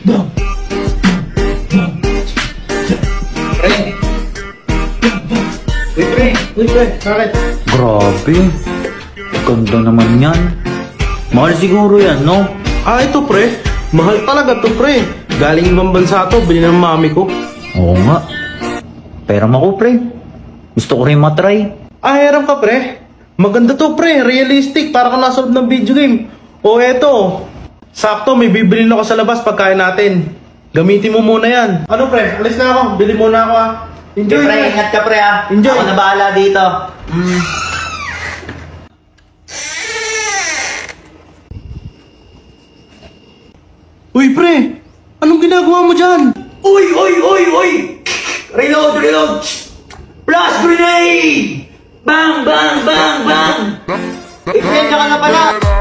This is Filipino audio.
Pre! Uy, pre! Uy, pre! Bakit? Grabe. Ganda naman yan. Mahal siguro yan, no? Ito pre. Mahal talaga to pre. Galing ibang bansa to, bili ng mami ko. Oo nga. Pera mo ko, pre. Gusto ko rin matry. Hiram ka pre. Maganda to pre, realistic, para kang nasa loob ng video game. Eto. Sakto, may bibili ako sa labas pagkain natin. Gamitin mo muna yan. Ano pre, alis na ako. Bili muna ako Enjoy Pre, ingat ka pre ha. Enjoy. Ako na bahala dito. Uy pre, anong ginagawa mo dyan? Uy! Reload! Flash grenade! Bang! Bang! Bang! Bang! Iprenda ka na pala!